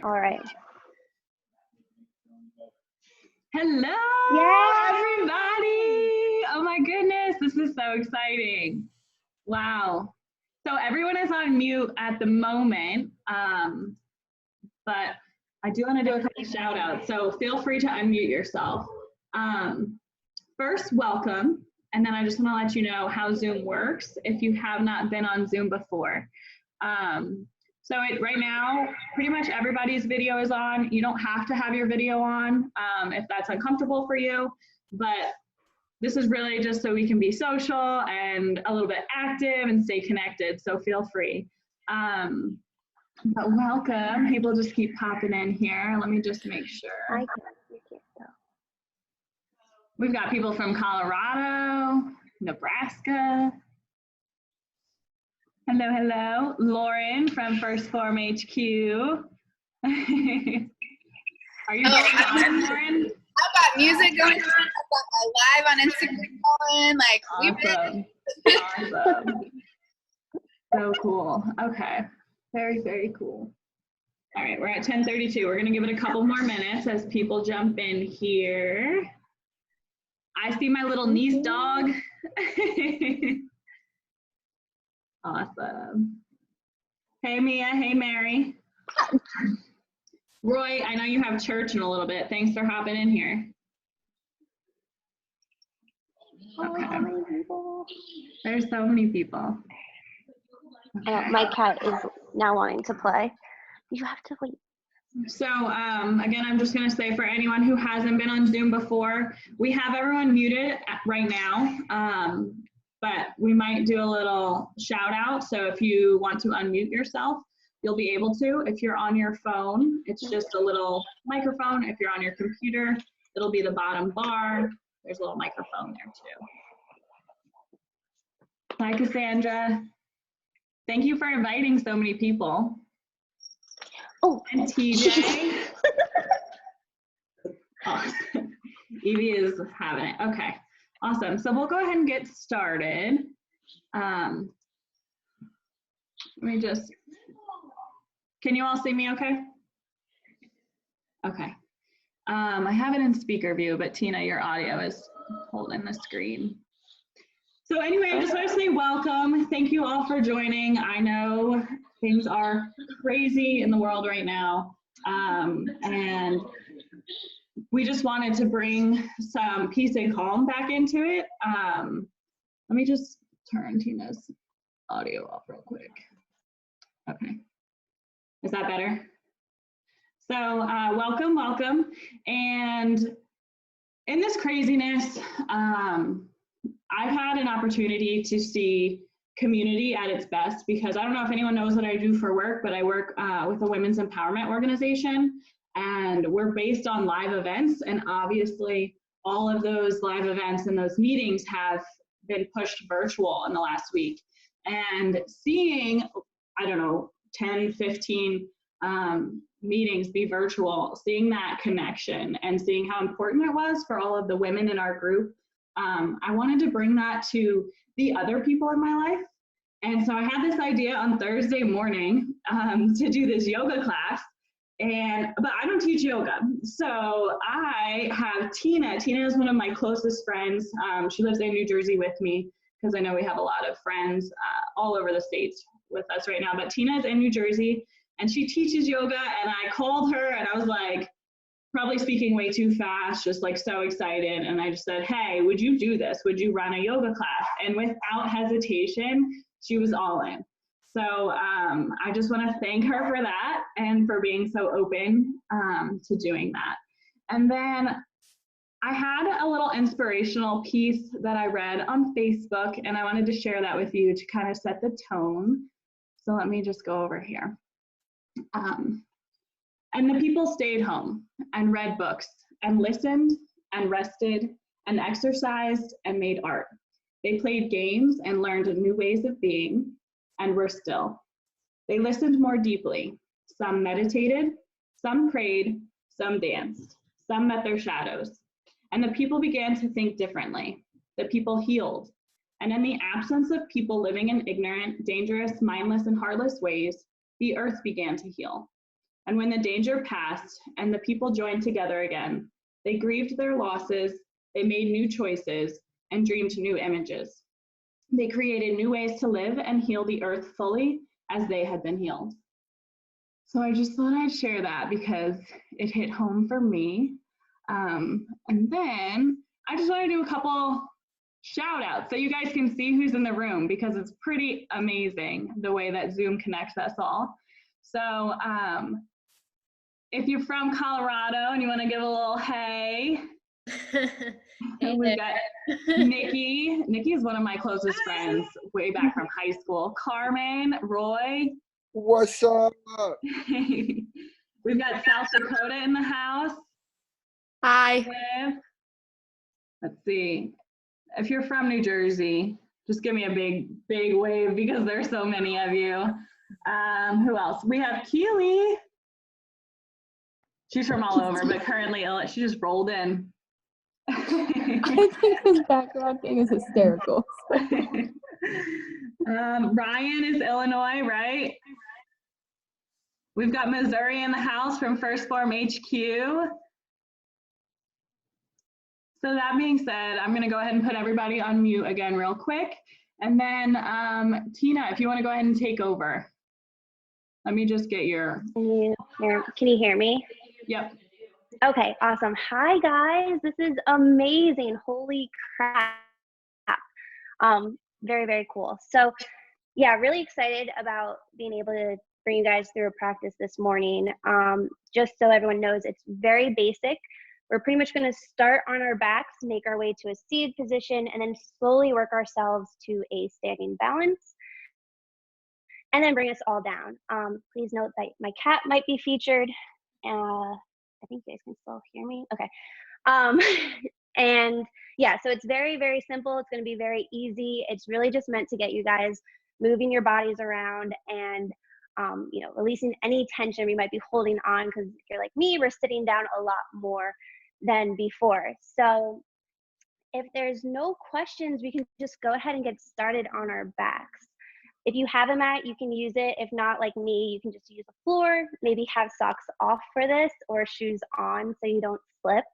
All right. Hello, Yay! everybody. Oh my goodness, this is so exciting. Wow. So everyone is on mute at the moment, but I do want to do a couple shout outs. So feel free to unmute yourself. First, welcome. And then I just want to let you know how Zoom works if you have not been on Zoom before. Right now, pretty much everybody's video is on. You don't have to have your video on if that's uncomfortable for you, but this is really just so we can be social and a little bit active and stay connected, so feel free. But welcome, people just keep popping in here. Let me just make sure. We've got people from Colorado, Nebraska. Hello, hello. Lauren from First Form HQ. Are you on, Lauren? I've got music going on. I've got my live on Instagram going. Like, awesome. Awesome. So cool. Okay. Very, very cool. All right, we're at 10:32. We're going to give it a couple more minutes as people jump in here. I see my little niece dog. Awesome. Hey, Mia. Hey, Mary. Roy, I know you have church in a little bit. Thanks for hopping in here. Okay. There's so many people. Okay. My cat is now wanting to play. You have to wait. So again, I'm just going to say for anyone who hasn't been on Zoom before, we have everyone muted right now. But we might do a little shout out. So if you want to unmute yourself, you'll be able to. If you're on your phone, it's just a little microphone. If you're on your computer, it'll be the bottom bar. There's a little microphone there too. Hi, Cassandra. Thank you for inviting so many people. Oh, and TJ. Awesome. Evie is having it. Okay. Awesome. So we'll go ahead and get started. Let me just, can you all see me okay? Okay. I have it in speaker view, but Tina, your audio is holding the screen. So anyway, I just want to say welcome. Thank you all for joining. I know things are crazy in the world right now. And we just wanted to bring some peace and calm back into it. Let me just turn Tina's audio off real quick. Okay, is that better? So welcome, welcome. And in this craziness, I've had an opportunity to see community at its best because I don't know if anyone knows what I do for work, but I work with a women's empowerment organization. And we're based on live events, and obviously all of those live events and those meetings have been pushed virtual in the last week. And seeing, I don't know, 10, 15 meetings be virtual, seeing that connection and seeing how important it was for all of the women in our group, I wanted to bring that to the other people in my life. And so I had this idea on Thursday morning to do this yoga class. But I don't teach yoga. So I have Tina. Tina is one of my closest friends. She lives in New Jersey with me because I know we have a lot of friends all over the States with us right now. But Tina is in New Jersey and she teaches yoga. And I called her and I was like, probably speaking way too fast, just like so excited. And I just said, hey, would you do this? Would you run a yoga class? And without hesitation, she was all in. So I just want to thank her for that and for being so open to doing that. And then I had a little inspirational piece that I read on Facebook, and I wanted to share that with you to kind of set the tone. So let me just go over here. And the people stayed home and read books and listened and rested and exercised and made art. They played games and learned new ways of being and were still. They listened more deeply. Some meditated, some prayed, some danced, some met their shadows. And the people began to think differently. The people healed. And in the absence of people living in ignorant, dangerous, mindless, and heartless ways, the earth began to heal. And when the danger passed and the people joined together again, they grieved their losses, they made new choices, and dreamed new images. They created new ways to live and heal the earth fully as they had been healed. So I just thought I'd share that because it hit home for me. And then I just want to do a couple shout outs so you guys can see who's in the room because it's pretty amazing the way that Zoom connects us all. So if you're from Colorado and you want to give a little hey, Hey we've there. got Nikki. Nikki is one of my closest friends way back from high school. Carmen, Roy. What's up? We've got South Dakota in the house. Hi. Let's see. If you're from New Jersey, just give me a big wave because there's so many of you. Who else? We have Keely. She's from all over, but currently she just rolled in. I think this background thing is hysterical. Ryan is Illinois, right? We've got Missouri in the house from First Form HQ. So that being said, I'm gonna go ahead and put everybody on mute again real quick. And then Tina, if you wanna go ahead and take over. Let me just get your. Can you hear me? Yep. Okay, awesome. Hi guys, this is amazing. Holy crap. Very, very cool. So yeah, really excited about being able to bring you guys through a practice this morning. Just so everyone knows, it's very basic. We're pretty much going to start on our backs, make our way to a seated position, and then slowly work ourselves to a standing balance, and then bring us all down. Please note that my cat might be featured. I think you guys can still hear me. Okay. And yeah, so it's very, very simple. It's going to be very easy. It's really just meant to get you guys moving your bodies around and releasing any tension we might be holding on, because if you're like me, we're sitting down a lot more than before. So if there's no questions, we can just go ahead and get started on our backs. If you have a mat, you can use it. If not, like me, you can just use the floor, maybe have socks off for this or shoes on so you don't slip.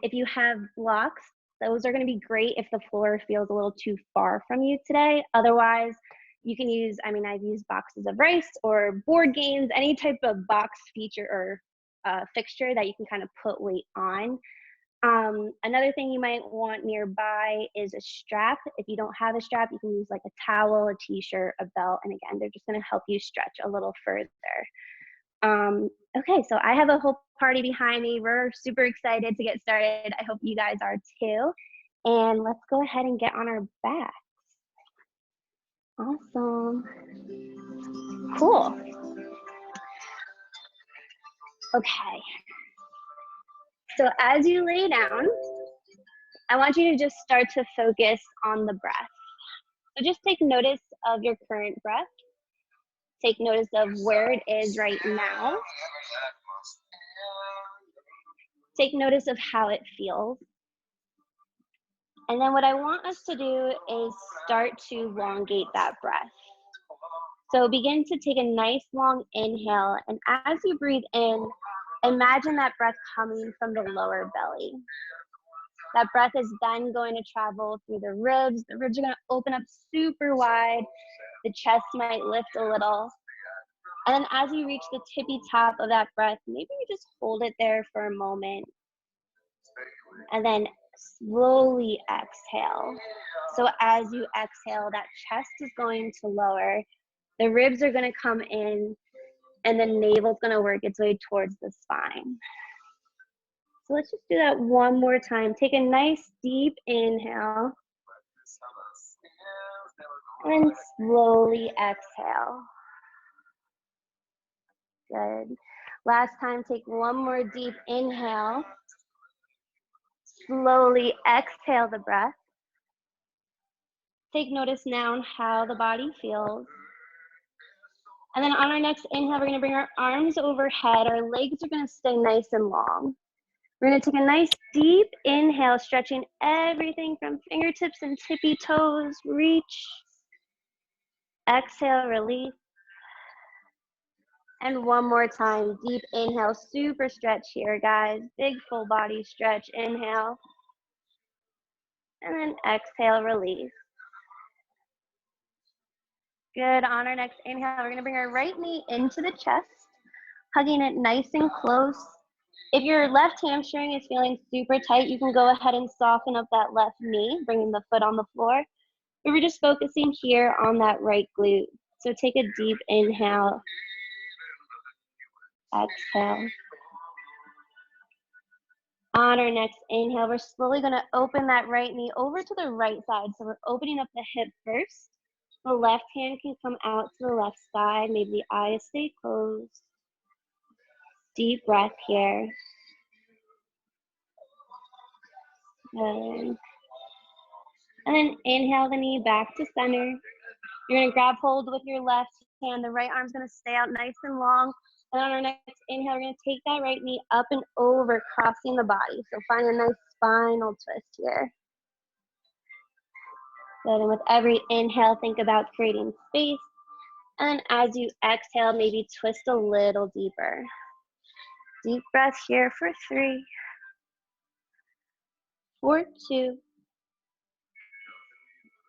If you have blocks, those are going to be great if the floor feels a little too far from you today. Otherwise, you can use, I've used boxes of rice or board games, any type of box feature or fixture that you can kind of put weight on. Another thing you might want nearby is a strap. If you don't have a strap, you can use like a towel, a t-shirt, a belt, and again, they're just going to help you stretch a little further. Okay, so I have a whole party behind me. We're super excited to get started. I hope you guys are too. And let's go ahead and get on our backs. Awesome. Cool. Okay. So as you lay down, I want you to just start to focus on the breath. So just take notice of your current breath. Take notice of where it is right now. Take notice of how it feels. And then what I want us to do is start to elongate that breath. So begin to take a nice long inhale, and as you breathe in, imagine that breath coming from the lower belly. That breath is then going to travel through the ribs. The ribs are going to open up super wide. The chest might lift a little. And then as you reach the tippy top of that breath, maybe you just hold it there for a moment. And then slowly exhale. So as you exhale, that chest is going to lower. The ribs are going to come in, and the navel is going to work its way towards the spine. So let's just do that one more time. Take a nice deep inhale. And slowly exhale. Good. Last time, take one more deep inhale. Slowly exhale the breath. Take notice now on how the body feels. And then on our next inhale, we're going to bring our arms overhead. Our legs are going to stay nice and long. We're going to take a nice deep inhale, stretching everything from fingertips and tippy toes. Reach. Exhale, release. And one more time, deep inhale, super stretch here, guys. Big full body stretch, inhale. And then exhale, release. Good, on our next inhale, we're gonna bring our right knee into the chest, hugging it nice and close. If your left hamstring is feeling super tight, you can go ahead and soften up that left knee, bringing the foot on the floor. But we're just focusing here on that right glute. So take a deep inhale, exhale. On our next inhale, we're slowly gonna open that right knee over to the right side. So we're opening up the hip first. The left hand can come out to the left side. Maybe the eyes stay closed. Deep breath here. Good. And then inhale the knee back to center. You're gonna grab hold with your left hand. The right arm's gonna stay out nice and long. And on our next inhale, we're gonna take that right knee up and over, crossing the body. So find a nice spinal twist here. Good, and with every inhale, think about creating space. And then as you exhale, maybe twist a little deeper. Deep breath here for 3, for 2.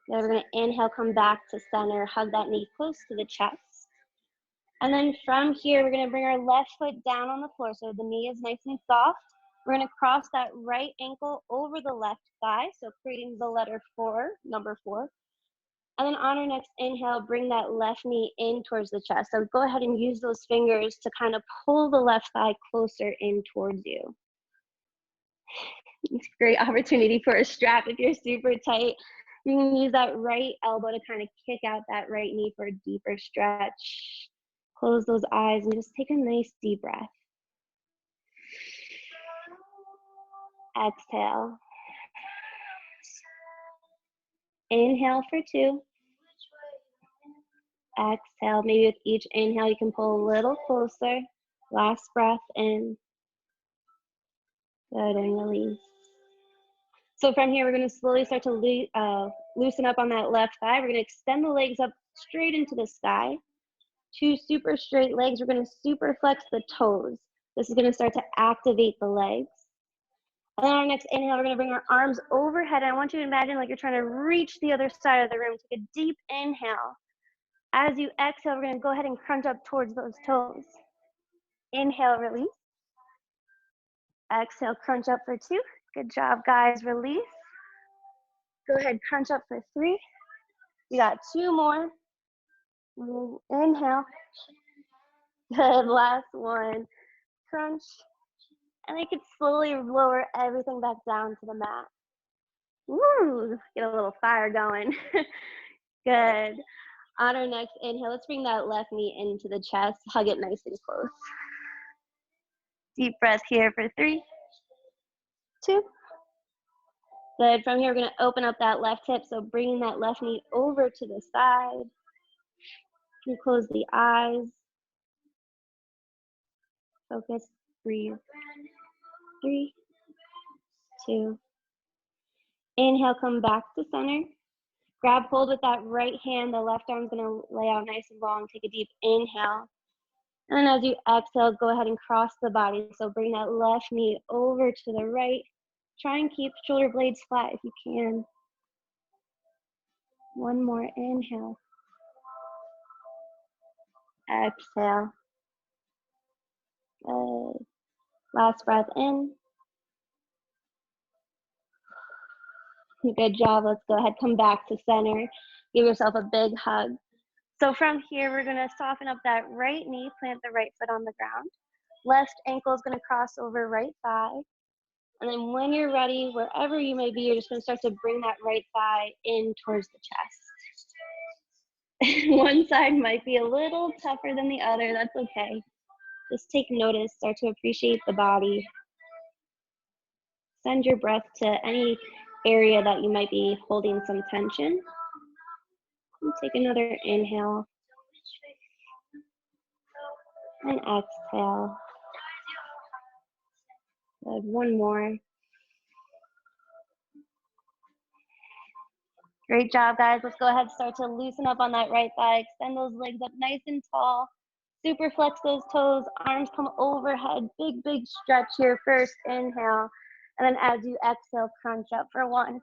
Then we're gonna inhale, come back to center, hug that knee close to the chest. And then from here, we're gonna bring our left foot down on the floor so the knee is nice and soft. We're gonna cross that right ankle over the left thigh, so creating the letter 4, number 4. And then on our next inhale, bring that left knee in towards the chest. So go ahead and use those fingers to kind of pull the left thigh closer in towards you. It's a great opportunity for a strap if you're super tight. You can use that right elbow to kind of kick out that right knee for a deeper stretch. Close those eyes and just take a nice deep breath. Exhale. Inhale for 2. Exhale. Maybe with each inhale, you can pull a little closer. Last breath in. Good, and release. So from here, we're going to slowly start to loosen up on that left thigh. We're going to extend the legs up straight into the sky. 2 super straight legs. We're going to super flex the toes. This is going to start to activate the legs. And then on our next inhale, we're going to bring our arms overhead. I want you to imagine like you're trying to reach the other side of the room. Take a deep inhale. As you exhale, we're going to go ahead and crunch up towards those toes. Inhale, release. Exhale, crunch up for 2. Good job, guys. Release. Go ahead, crunch up for 3. We got 2 more. Inhale. Good, last one. Crunch. And I could slowly lower everything back down to the mat. Woo, get a little fire going. Good. On our next inhale, let's bring that left knee into the chest. Hug it nice and close. Deep breath here for 3, 2. Good. From here, we're going to open up that left hip. So bringing that left knee over to the side. You can close the eyes. Focus. Breathe. 3, 2. Inhale, come back to center. Grab hold with that right hand. The left arm's going to lay out nice and long. Take a deep inhale. And then as you exhale, go ahead and cross the body. So bring that left knee over to the right. Try and keep shoulder blades flat if you can. One more inhale. Exhale. Good. Last breath in. Good job. Let's go ahead, come back to center. Give yourself a big hug. So from here, we're gonna soften up that right knee, plant the right foot on the ground. Left ankle is gonna cross over right thigh. And then when you're ready, wherever you may be, you're just gonna start to bring that right thigh in towards the chest. One side might be a little tougher than the other, that's okay. Just take notice, start to appreciate the body. Send your breath to any area that you might be holding some tension. And take another inhale. And exhale. Good, one more. Great job, guys. Let's go ahead and start to loosen up on that right thigh. Extend those legs up nice and tall. Super flex those toes, arms come overhead, big, big stretch here first, inhale. And then as you exhale, crunch up for 1,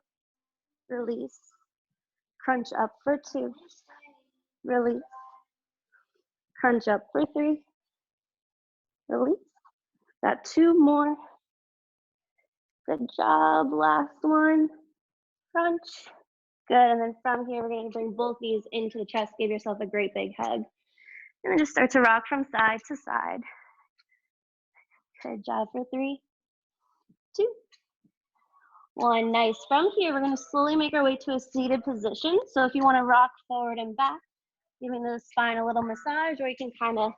release. Crunch up for 2, release. Crunch up for 3, release. Got 2 more. Good job, last one. Crunch. Good, and then from here, we're gonna bring both knees into the chest, give yourself a great big hug. And then just start to rock from side to side. Good job for 3, 2, 1. Nice. From here, we're gonna slowly make our way to a seated position. So if you wanna rock forward and back, giving the spine a little massage, or you can kind of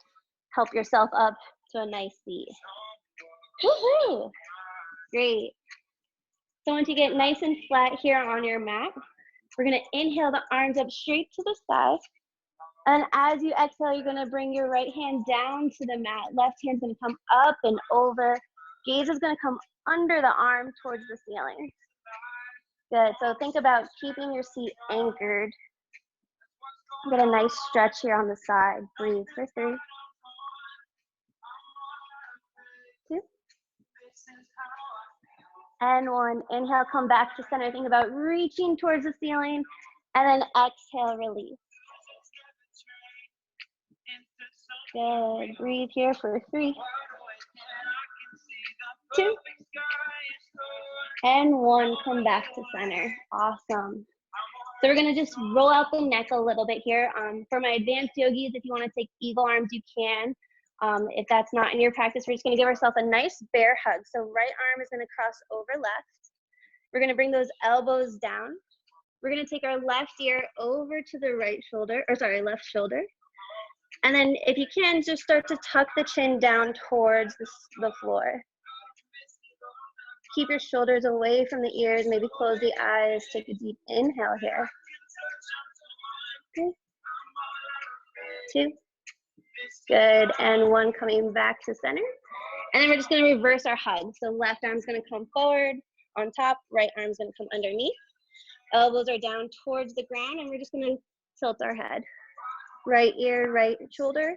help yourself up to a nice seat. Woohoo! Great. So once you get nice and flat here on your mat, we're gonna inhale the arms up straight to the side. And as you exhale, you're gonna bring your right hand down to the mat. Left hand's gonna come up and over. Gaze is gonna come under the arm towards the ceiling. Good, so think about keeping your seat anchored. Get a nice stretch here on the side. Breathe for 3, 2, and 1. Inhale, come back to center. Think about reaching towards the ceiling, and then exhale, release. Good, breathe here for 3, 2, and 1. Come back to center. Awesome. So we're gonna just roll out the neck a little bit here. For my advanced yogis, if you wanna take eagle arms, you can. If that's not in your practice, we're just gonna give ourselves a nice bear hug. So right arm is gonna cross over left. We're gonna bring those elbows down. We're gonna take our left ear over to the right shoulder, or sorry, left shoulder. And then if you can, just start to tuck the chin down towards the floor. Keep your shoulders away from the ears, maybe close the eyes, take a deep inhale here. 3, 2, good, and 1, coming back to center. And then we're just gonna reverse our hug. So left arm's gonna come forward on top, right arm's gonna come underneath. Elbows are down towards the ground, and we're just gonna tilt our head. Right ear, right shoulder,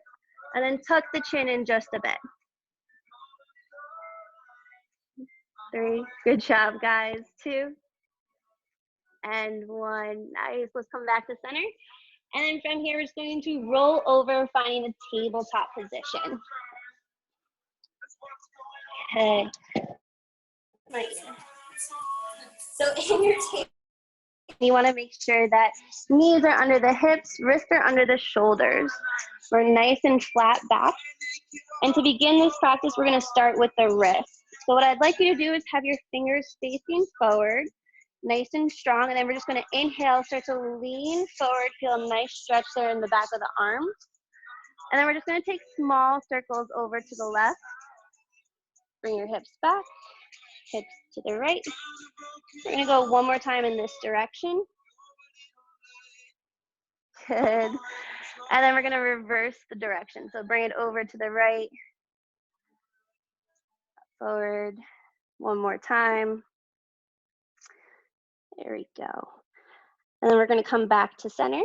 and then tuck the chin in just a bit. 3, good job, guys. 2, and 1. Nice. Let's come back to center. And then from here, we're just going to roll over, finding a tabletop position. Okay. Right. So in your table, you want to make sure that knees are under the hips, wrists are under the shoulders. We're nice and flat back. And to begin this practice, we're going to start with the wrists. So what I'd like you to do is have your fingers facing forward, nice and strong, and then we're just going to inhale, start to lean forward, feel a nice stretch there in the back of the arms. And then we're just going to take small circles over to the left. Bring your hips back, hips to the right. We're going to go one more time in this direction. Good. And then we're going to reverse the direction. So bring it over to the right, forward, one more time. There we go. And then we're going to come back to center.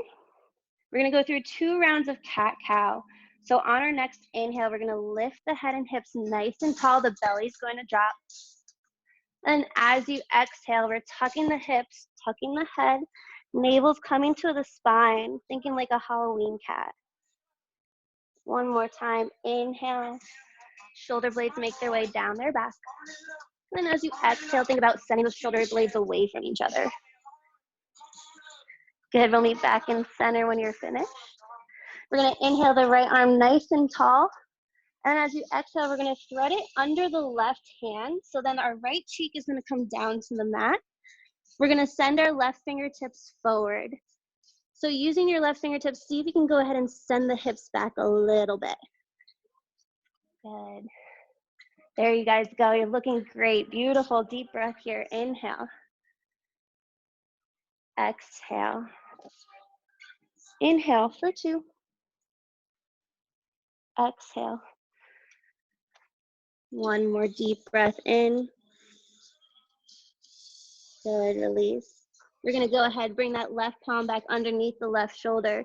We're going to go through 2 rounds of cat-cow. So on our next inhale, we're going to lift the head and hips nice and tall. The belly's going to drop. And as you exhale, we're tucking the hips, tucking the head. Navel's coming to the spine, thinking like a Halloween cat. One more time. Inhale. Shoulder blades make their way down their back. And then as you exhale, think about sending those shoulder blades away from each other. Good. We'll meet back in center when you're finished. We're going to inhale the right arm nice and tall. And as you exhale, we're going to thread it under the left hand. So then our right cheek is going to come down to the mat. We're going to send our left fingertips forward. So using your left fingertips, see if you can go ahead and send the hips back a little bit. Good. There you guys go. You're looking great. Beautiful. Deep breath here. Inhale. Exhale. Inhale for 2. Exhale. One more deep breath in. Good, release. You're gonna go ahead, bring that left palm back underneath the left shoulder.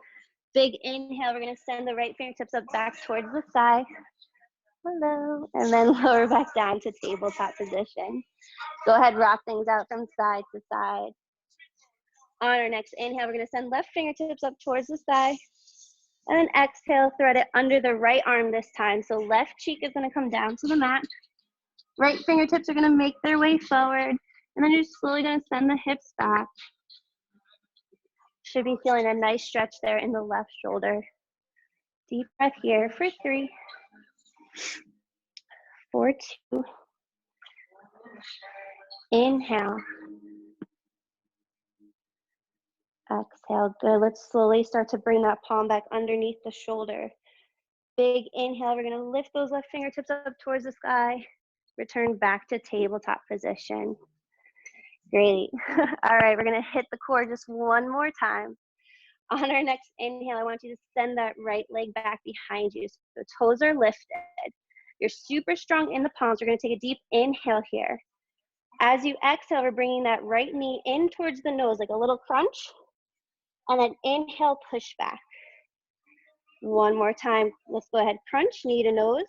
Big inhale, we're gonna send the right fingertips up back towards the sky. Hello. And then lower back down to tabletop position. Go ahead, rock things out from side to side. On our next inhale, we're gonna send left fingertips up towards the sky. And then exhale, thread it under the right arm this time. So left cheek is gonna come down to the mat. Right fingertips are gonna make their way forward. And then you're slowly gonna send the hips back. Should be feeling a nice stretch there in the left shoulder. Deep breath here for 3, 4, 2. Inhale. Exhale, good. Let's slowly start to bring that palm back underneath the shoulder. Big inhale, we're gonna lift those left fingertips up towards the sky. Return back to tabletop position. Great. All right, we're gonna hit the core just one more time. On our next inhale, I want you to send that right leg back behind you. So the toes are lifted. You're super strong in the palms. We're gonna take a deep inhale here. As you exhale, we're bringing that right knee in towards the nose, like a little crunch. And then inhale, push back. One more time. Let's go ahead, crunch, knee to nose.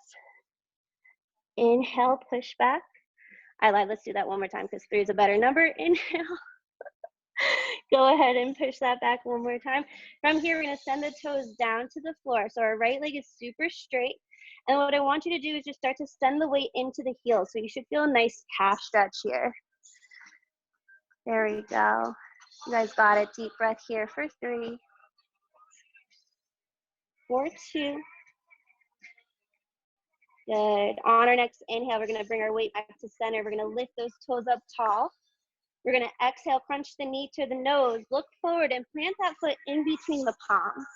Inhale, push back. I lied, let's do that one more time because 3 is a better number. Inhale. Go ahead and push that back one more time. From here, we're gonna send the toes down to the floor. So our right leg is super straight. And what I want you to do is just start to send the weight into the heels. So you should feel a nice calf stretch here. There we go. You guys got it. Deep breath here for 3, 4, 2. Good. On our next inhale, we're gonna bring our weight back to center. We're gonna lift those toes up tall. We're gonna exhale, crunch the knee to the nose, look forward and plant that foot in between the palms.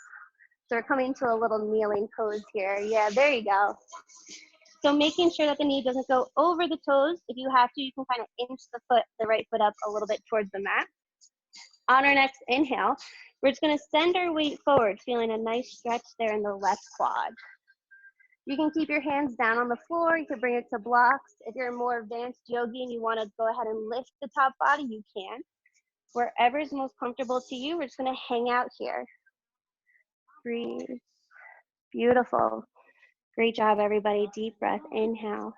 So we're coming to a little kneeling pose here. Yeah, there you go. So making sure that the knee doesn't go over the toes. If you have to, you can kind of inch the right foot up a little bit towards the mat. On our next inhale, we're just gonna send our weight forward, feeling a nice stretch there in the left quad. You can keep your hands down on the floor. You can bring it to blocks. If you're a more advanced yogi and you want to go ahead and lift the top body, you can. Wherever is most comfortable to you, we're just going to hang out here. Breathe. Beautiful. Great job, everybody. Deep breath. Inhale.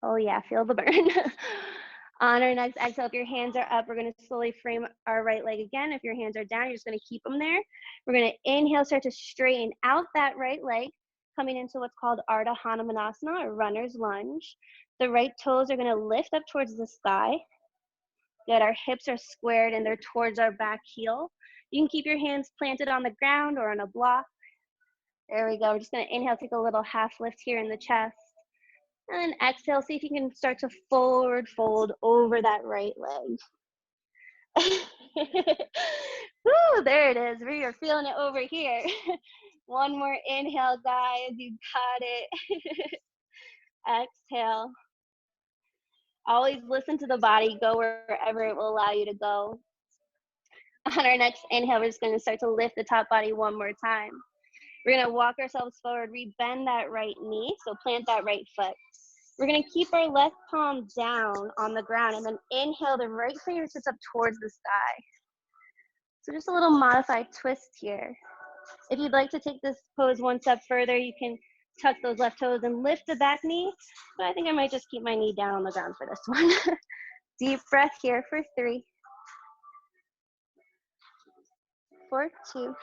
Oh, yeah. Feel the burn. On our next exhale, if your hands are up, we're going to slowly frame our right leg again. If your hands are down, you're just going to keep them there. We're going to inhale, start to straighten out that right leg, coming into what's called Ardha Hanumanasana, or runner's lunge. The right toes are going to lift up towards the sky. Good. Our hips are squared and they're towards our back heel. You can keep your hands planted on the ground or on a block. There we go. We're just going to inhale, take a little half lift here in the chest. And then exhale, see if you can start to forward fold over that right leg. Woo, there it is. We are feeling it over here. One more inhale, guys. You got it. Exhale. Always listen to the body. Go wherever it will allow you to go. On our next inhale, we're just going to start to lift the top body one more time. We're going to walk ourselves forward, re-bend that right knee, so plant that right foot. We're going to keep our left palm down on the ground and then inhale the right fingertips up towards the sky. So just a little modified twist here. If you'd like to take this pose one step further, you can tuck those left toes and lift the back knee, but I think I might just keep my knee down on the ground for this one. Deep breath here for 3, 4, 2.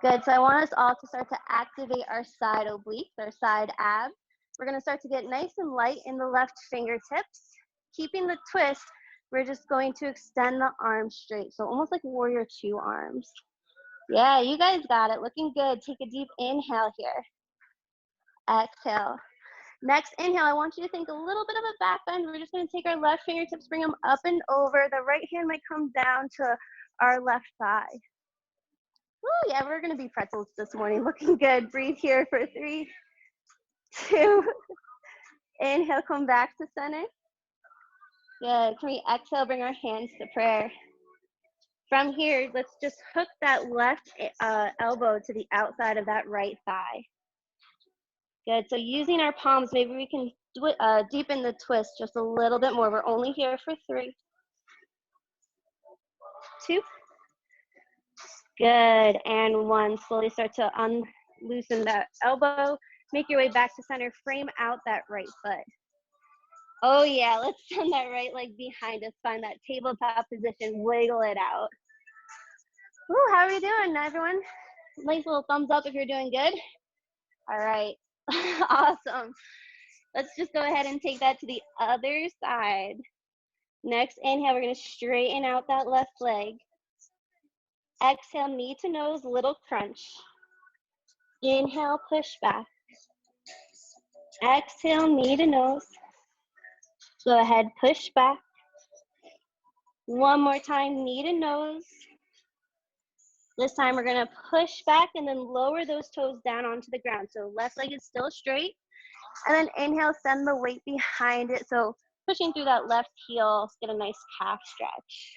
Good, so I want us all to start to activate our side obliques, our side abs. We're gonna start to get nice and light in the left fingertips. Keeping the twist, we're just going to extend the arms straight. So almost like warrior 2 arms. Yeah, you guys got it, looking good. Take a deep inhale here. Exhale. Next inhale, I want you to think a little bit of a back bend. We're just gonna take our left fingertips, bring them up and over. The right hand might come down to our left thigh. Woo, yeah, we're gonna be pretzels this morning. Looking good. Breathe here for 3, 2. Inhale, come back to center. Good. Can we exhale, bring our hands to prayer. From here, let's just hook that left elbow to the outside of that right thigh. Good. So using our palms, maybe we can deepen the twist just a little bit more. We're only here for 3, 2. Good, and 1. Slowly start to loosen that elbow. Make your way back to center. Frame out that right foot. Oh yeah, let's send that right leg behind us. Find that tabletop position. Wiggle it out. Woo, how are we doing, everyone? Nice little thumbs up if you're doing good. All right, awesome. Let's just go ahead and take that to the other side. Next inhale, we're gonna straighten out that left leg. Exhale, knee to nose, little crunch. Inhale, push back. Exhale, knee to nose. Go ahead, push back. One more time, knee to nose. This time we're gonna push back and then lower those toes down onto the ground. So left leg is still straight. And then inhale, send the weight behind it. So pushing through that left heel, get a nice calf stretch.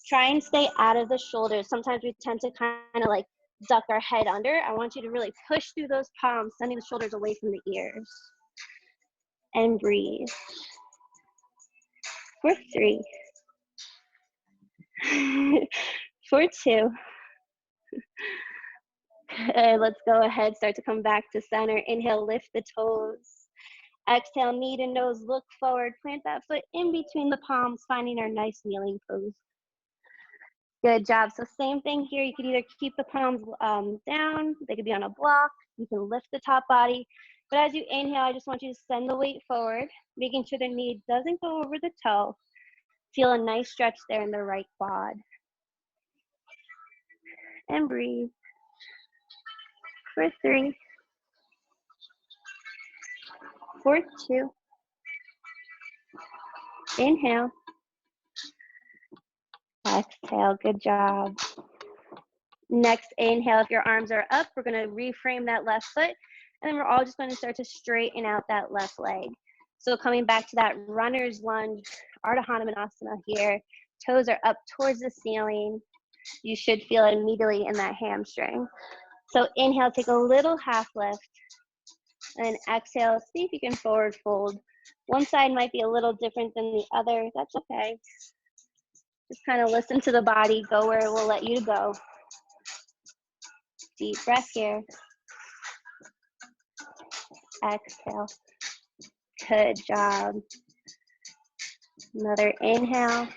Try and stay out of the shoulders. Sometimes we tend to kind of like duck our head under. I want you to really push through those palms, sending the shoulders away from the ears. And breathe. For 3. For 2. Good, let's go ahead, start to come back to center. Inhale, lift the toes. Exhale, knee to nose, look forward. Plant that foot in between the palms, finding our nice kneeling pose. Good job. So same thing here. You could either keep the palms down. They could be on a block. You can lift the top body. But as you inhale, I just want you to send the weight forward, making sure the knee doesn't go over the toe. Feel a nice stretch there in the right quad. And breathe. For 3. For 2. Inhale. Exhale. Good job. Next inhale, if your arms are up, we're going to reframe that left foot, and then we're all just going to start to straighten out that left leg. So coming back to that runner's lunge, Ardha Hanumanasana here. Toes are up towards the ceiling. You should feel it immediately in that hamstring. So inhale, take a little half lift, and then exhale, see if you can forward fold. One side might be a little different than the other. That's okay. Just kind of listen to the body, go where it will let you go. Deep breath here. Exhale. Good job. Another inhale.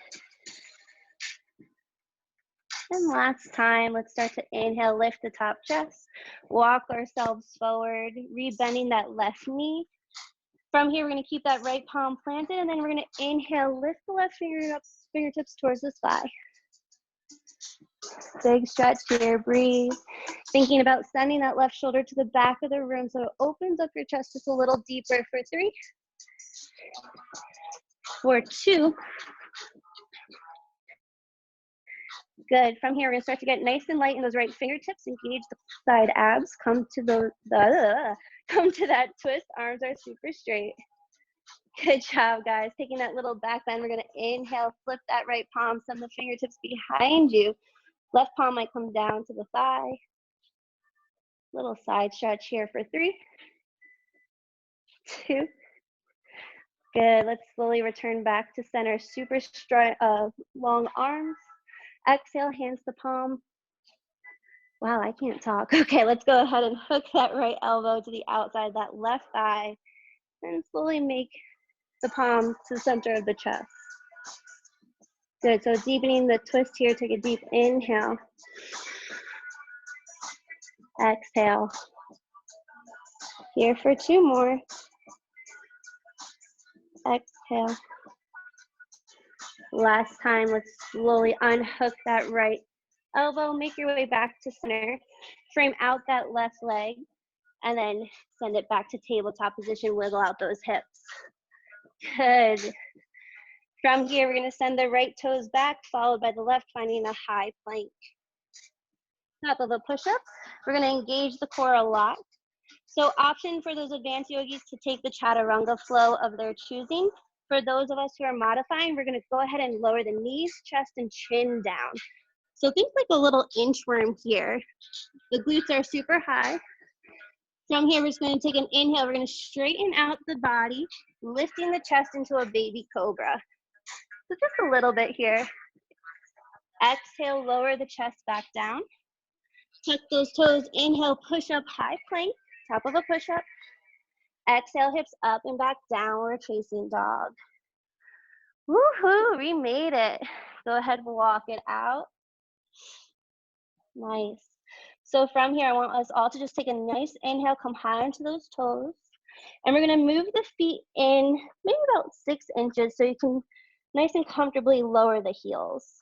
And last time, let's start to inhale, lift the top chest, walk ourselves forward, rebending that left knee. From here, we're going to keep that right palm planted, and then we're going to inhale, lift the left fingertips towards the sky. Big stretch here, breathe. Thinking about sending that left shoulder to the back of the room so it opens up your chest just a little deeper. For 3. For 2. Good. From here, we're going to start to get nice and light in those right fingertips. Engage the side abs. Come to that twist. Arms are super straight. Good job, guys. Taking that little back bend. We're going to inhale, flip that right palm. Send the fingertips behind you. Left palm might come down to the thigh. Little side stretch here for 3. 2. Good. Let's slowly return back to center. Super long arms. Exhale, hands to palm. Wow, I can't talk. Okay, let's go ahead and hook that right elbow to the outside, that left thigh, and slowly make the palm to the center of the chest. Good, so deepening the twist here, take a deep inhale. Exhale. Here for 2 more. Exhale. Last time, let's slowly unhook that right elbow, make your way back to center, frame out that left leg, and then send it back to tabletop position, wiggle out those hips. Good. From here, we're going to send the right toes back, followed by the left, finding a high plank. Top of a push-up, we're going to engage the core a lot. So option for those advanced yogis to take the chaturanga flow of their choosing. For those of us who are modifying, we're going to go ahead and lower the knees, chest, and chin down. So think like a little inchworm here. The glutes are super high. From here, we're just going to take an inhale. We're going to straighten out the body, lifting the chest into a baby cobra. So just a little bit here. Exhale, lower the chest back down. Tuck those toes. Inhale, push up, high plank, top of a push up. Exhale, hips up and back, downward facing dog. Woohoo, we made it. Go ahead, walk it out. Nice. So from here, I want us all to just take a nice inhale, come high into those toes. And we're gonna move the feet in maybe about 6 inches so you can nice and comfortably lower the heels.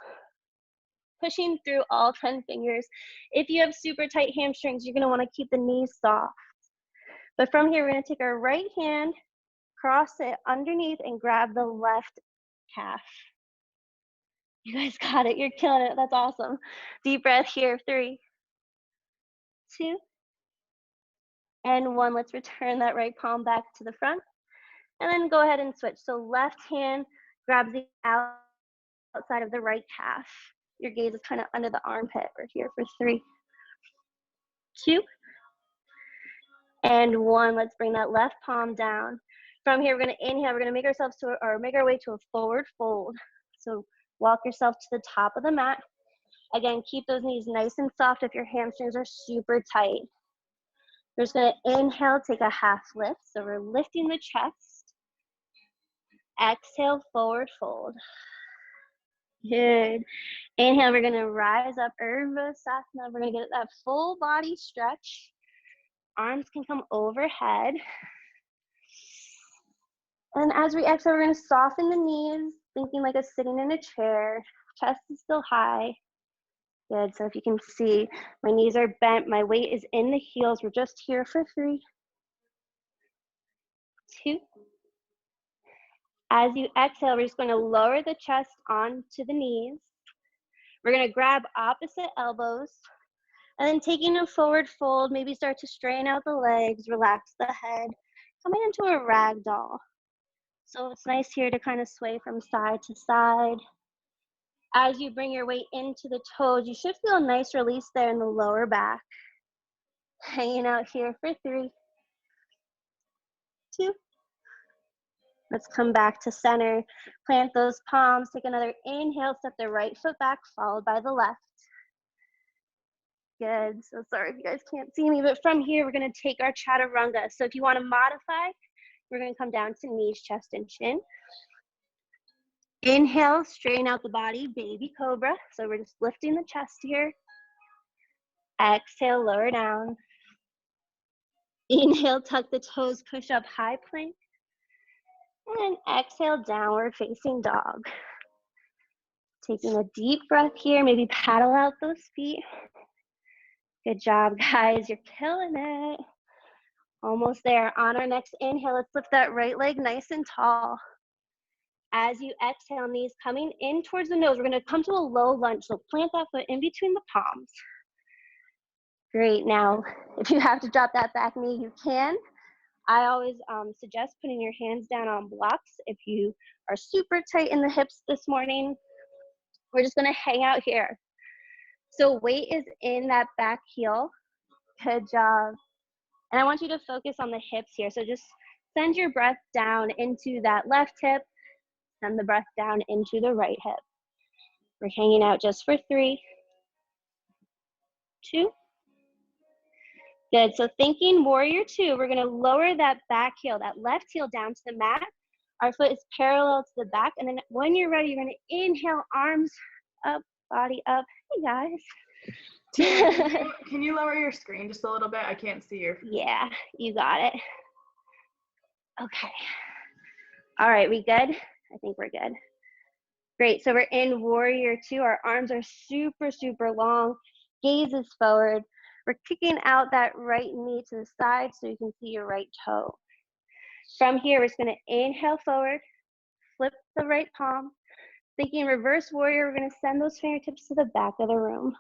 Pushing through all 10 fingers. If you have super tight hamstrings, you're gonna wanna keep the knees soft. But from here, we're gonna take our right hand, cross it underneath and grab the left calf. You guys got it, you're killing it, that's awesome. Deep breath here, 3, 2, and 1. Let's return that right palm back to the front. And then go ahead and switch. So left hand grabs the outside of the right calf. Your gaze is kind of under the armpit. We're here for 3, 2, and 1. Let's bring that left palm down. From here, we're gonna inhale. We're gonna make our way to a forward fold. So walk yourself to the top of the mat. Again, keep those knees nice and soft if your hamstrings are super tight. We're just gonna inhale, take a half lift. So we're lifting the chest. Exhale, forward fold. Good. Inhale, we're gonna rise up, Urdhva. We're gonna get that full body stretch. Arms can come overhead. And as we exhale, we're gonna soften the knees, thinking like a sitting in a chair. Chest is still high. Good, so if you can see, my knees are bent, my weight is in the heels. We're just here for 3, 2. As you exhale, we're just gonna lower the chest onto the knees. We're gonna grab opposite elbows, and then taking a forward fold, maybe start to straighten out the legs, relax the head, coming into a rag doll. So it's nice here to kind of sway from side to side. As you bring your weight into the toes, you should feel a nice release there in the lower back. Hanging out here for 3, 2. Let's come back to center. Plant those palms, take another inhale, step the right foot back, followed by the left. Good, so sorry if you guys can't see me, but from here, we're gonna take our chaturanga. So if you wanna modify, we're gonna come down to knees, chest, and chin. Inhale, straighten out the body, baby cobra. So we're just lifting the chest here. Exhale, lower down. Inhale, tuck the toes, push up, high plank. And exhale, downward facing dog. Taking a deep breath here, maybe paddle out those feet. Good job, guys, you're killing it. Almost there. On our next inhale, let's lift that right leg nice and tall. As you exhale, knees coming in towards the nose, we're gonna come to a low lunge. So plant that foot in between the palms. Great, now, if you have to drop that back knee, you can. I always suggest putting your hands down on blocks if you are super tight in the hips this morning. We're just gonna hang out here. So weight is in that back heel. Good job. And I want you to focus on the hips here. So just send your breath down into that left hip, send the breath down into the right hip. We're hanging out just for 3, 2. Good, so thinking warrior 2, we're gonna lower that back heel, that left heel down to the mat. Our foot is parallel to the back, and then when you're ready, you're gonna inhale, arms up, body up. Hey guys. Can you lower your screen just a little bit? I can't see your. Yeah, you got it. Okay. All right, we good? I think we're good. Great, so we're in warrior 2. Our arms are super, super long. Gaze is forward. We're kicking out that right knee to the side so you can see your right toe. From here, we're just gonna inhale forward, flip the right palm. Thinking reverse warrior, we're gonna send those fingertips to the back of the room.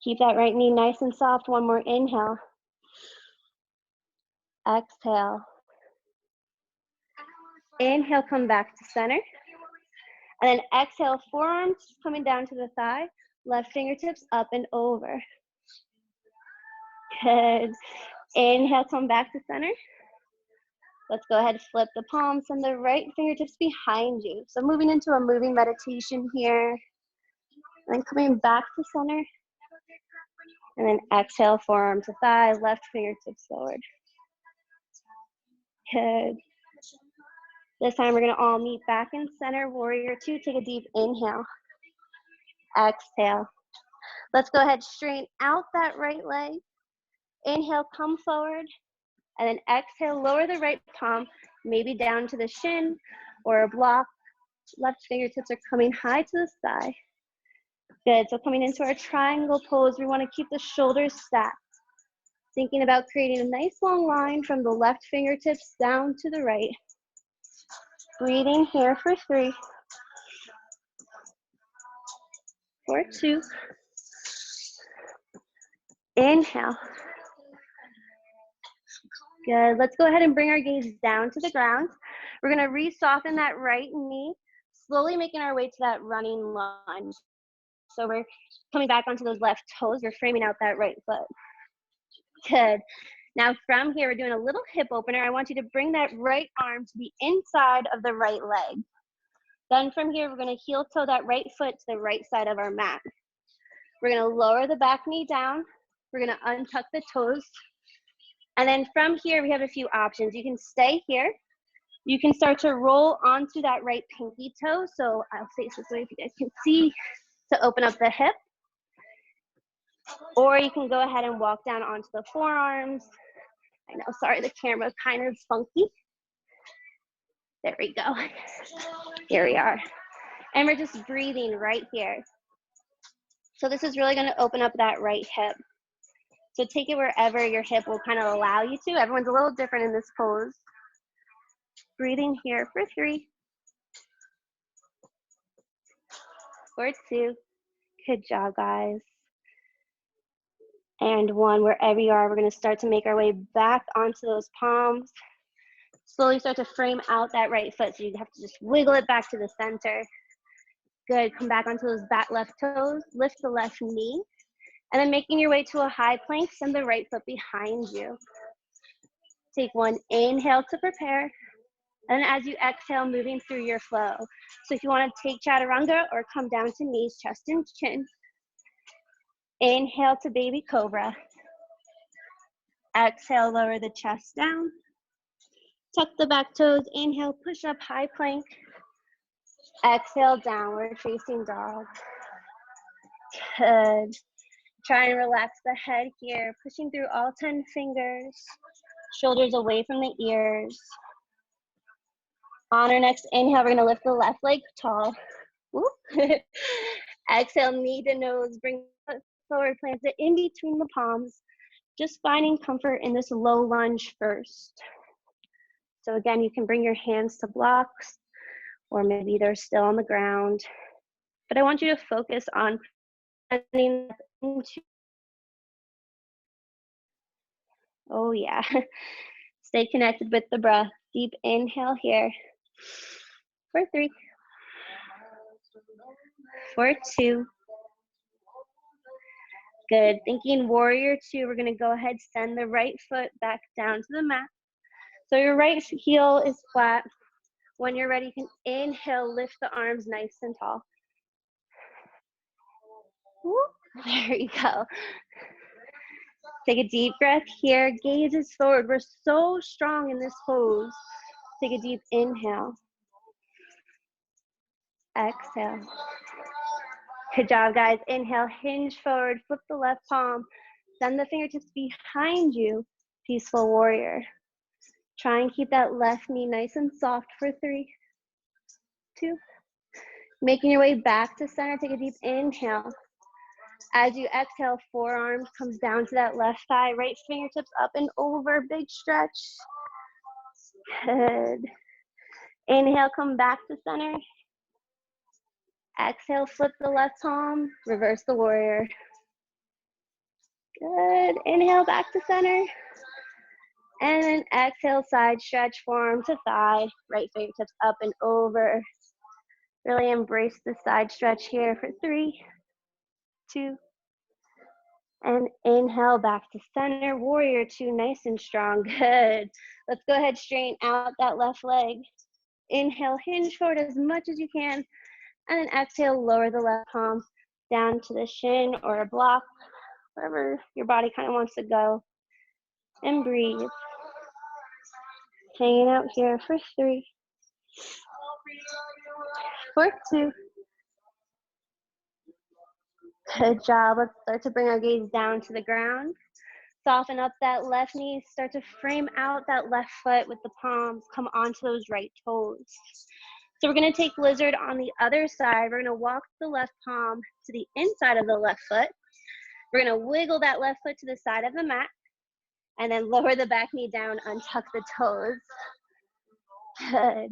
Keep that right knee nice and soft. One more inhale. Exhale. Inhale, come back to center. And then exhale, forearms coming down to the thigh, left fingertips up and over. Good. Inhale, come back to center. Let's go ahead and flip the palms and the right fingertips behind you. So moving into a moving meditation here. And then coming back to center. And then exhale, forearm to thigh, left fingertips forward. Good. This time we're gonna all meet back in center, warrior two. Take a deep inhale. Exhale. Let's go ahead, straighten out that right leg. Inhale, come forward. And then exhale, lower the right palm, maybe down to the shin or a block. Left fingertips are coming high to the thigh. Good, so coming into our triangle pose, we wanna keep the shoulders stacked. Thinking about creating a nice long line from the left fingertips down to the right. Breathing here for 3, for 2. Inhale. Good, let's go ahead and bring our gaze down to the ground. We're gonna re-soften that right knee, slowly making our way to that running lunge. So we're coming back onto those left toes, we're framing out that right foot. Good. Now from here, we're doing a little hip opener. I want you to bring that right arm to the inside of the right leg. Then from here, we're gonna heel toe that right foot to the right side of our mat. We're gonna lower the back knee down. We're gonna untuck the toes. And then from here, we have a few options. You can stay here. You can start to roll onto that right pinky toe. So I'll face this way if you guys can see to open up the hip. Or you can go ahead and walk down onto the forearms. I know, sorry, the camera kind of funky. There we go. Here we are. And we're just breathing right here. So this is really gonna open up that right hip. So take it wherever your hip will kind of allow you to. Everyone's a little different in this pose. Breathing here for 3, for 2. Good job, guys. And 1, wherever you are, we're gonna start to make our way back onto those palms. Slowly start to frame out that right foot. So you have to just wiggle it back to the center. Good, come back onto those back left toes, lift the left knee, and then making your way to a high plank, send the right foot behind you. Take 1 inhale to prepare, and as you exhale, moving through your flow. So if you wanna take chaturanga or come down to knees, chest and chin. Inhale to baby cobra. Exhale, lower the chest down. Tuck the back toes, inhale, push up, high plank. Exhale, downward facing dog. Good. Try and relax the head here, pushing through all 10 fingers. Shoulders away from the ears. On our next inhale, we're gonna lift the left leg tall. Exhale, knee to nose, bring foot forward, plant it in between the palms. Just finding comfort in this low lunge first. So again, you can bring your hands to blocks, or maybe they're still on the ground. But I want you to focus on sending into, oh yeah. Stay connected with the breath. Deep inhale here. For 3, for 2. Good, thinking warrior 2, we're gonna go ahead, send the right foot back down to the mat. So your right heel is flat. When you're ready, you can inhale, lift the arms nice and tall. Woo. There you go. Take a deep breath here, gaze is forward. We're so strong in this pose. Take a deep inhale. Exhale. Good job, guys. Inhale, hinge forward, flip the left palm, send the fingertips behind you, peaceful warrior. Try and keep that left knee nice and soft for 3, 2. Making your way back to center, take a deep inhale. As you exhale, forearms comes down to that left thigh, right fingertips up and over, big stretch. Good. Inhale, come back to center. Exhale, flip the left palm, reverse the warrior. Good, inhale back to center. And then exhale, side stretch, forearm to thigh, right fingertips up and over. Really embrace the side stretch here for 3, 2. And inhale back to center, warrior 2, nice and strong, good. Let's go ahead, straighten out that left leg. Inhale, hinge forward as much as you can. And then exhale, lower the left palm, down to the shin or a block, wherever your body kind of wants to go. And breathe. Hanging out here for 3, for 2. Good job. Let's start to bring our gaze down to the ground. Soften up that left knee. Start to frame out that left foot with the palms. Come onto those right toes. So we're going to take lizard on the other side. We're going to walk the left palm to the inside of the left foot. We're going to wiggle that left foot to the side of the mat. And then lower the back knee down, untuck the toes. Good. And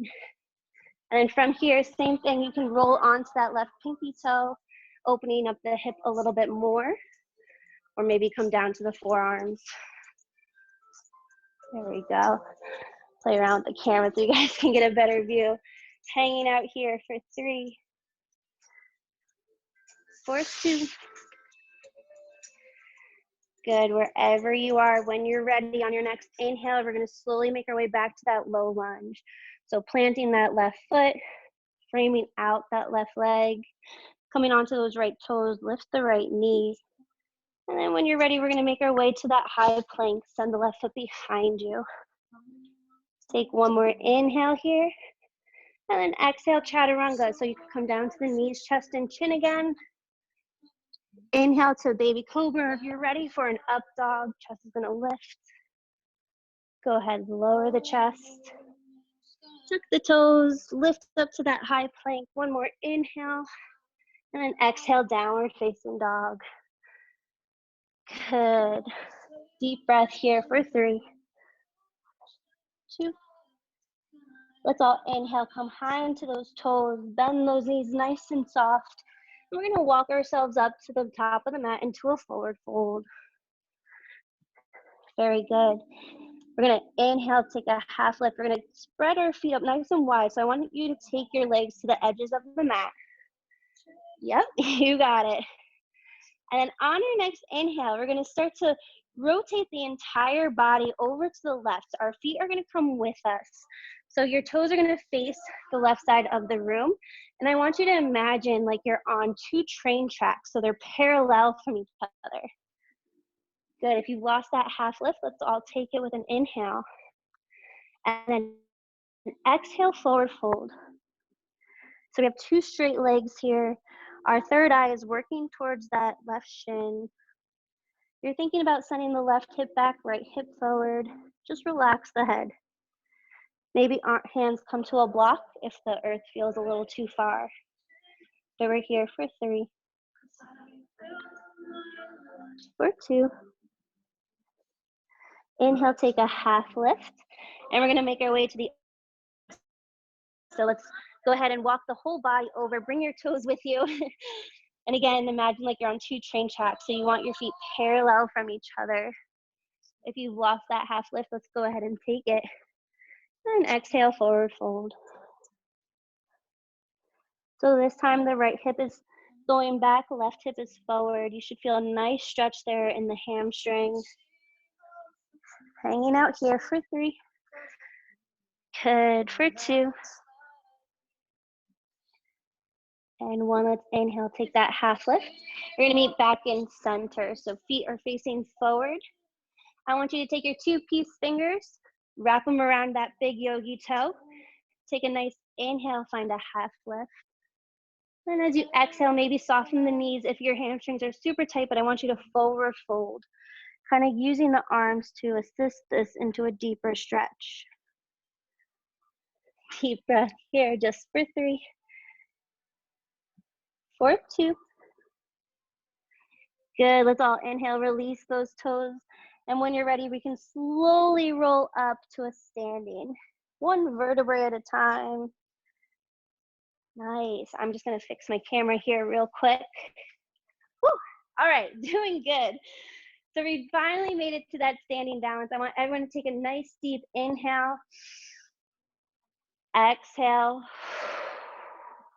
then from here, same thing. You can roll onto that left pinky toe, opening up the hip a little bit more. Or maybe come down to the forearms. There we go. Play around with the camera so you guys can get a better view. Hanging out here for 3, for 2. Good, wherever you are, when you're ready on your next inhale, we're gonna slowly make our way back to that low lunge. So planting that left foot, framing out that left leg, coming onto those right toes, lift the right knee. And then when you're ready, we're gonna make our way to that high plank, send the left foot behind you. Take one more inhale here, and then exhale, chaturanga. So you can come down to the knees, chest, and chin again. Inhale to baby cobra. If you're ready for an up dog, chest is gonna lift. Go ahead, lower the chest. Tuck the toes, lift up to that high plank. One more inhale, and then exhale, downward facing dog. Good. Deep breath here for 3, 2. Let's all inhale, come high into those toes, bend those knees nice and soft. And we're gonna walk ourselves up to the top of the mat into a forward fold. Very good. We're gonna inhale, take a half lift. We're gonna spread our feet up nice and wide. So I want you to take your legs to the edges of the mat. Yep, you got it. And then on your next inhale, we're gonna start to rotate the entire body over to the left. Our feet are gonna come with us. So your toes are gonna face the left side of the room. And I want you to imagine like you're on 2 train tracks, so they're parallel from each other. Good, if you've lost that half lift, let's all take it with an inhale. And then exhale, forward fold. So we have 2 straight legs here. Our third eye is working towards that left shin. You're thinking about sending the left hip back, right hip forward. Just relax the head. Maybe hands come to a block if the earth feels a little too far. So we're here for 3, for 2. Inhale, take a half lift. And we're gonna make our way to the, so let's go ahead and walk the whole body over. Bring your toes with you. And again, imagine like you're on 2 train tracks. So you want your feet parallel from each other. If you've lost that half lift, let's go ahead and take it. And exhale, forward fold. So this time the right hip is going back, left hip is forward. You should feel a nice stretch there in the hamstring. Hanging out here for 3. Good, for 2. And 1, let's inhale, take that half lift. You're gonna meet back in center. So feet are facing forward. I want you to take your 2-piece fingers, wrap them around that big yogi toe. Take a nice inhale, find a half lift. And as you exhale, maybe soften the knees if your hamstrings are super tight, but I want you to forward fold. Kind of using the arms to assist this into a deeper stretch. Deep breath here, just for 3, for 2. Good, let's all inhale, release those toes. And when you're ready, we can slowly roll up to a standing. 1 vertebrae at a time. Nice, I'm just gonna fix my camera here real quick. Whew. All right, doing good. So we finally made it to that standing balance. I want everyone to take a nice deep inhale. Exhale.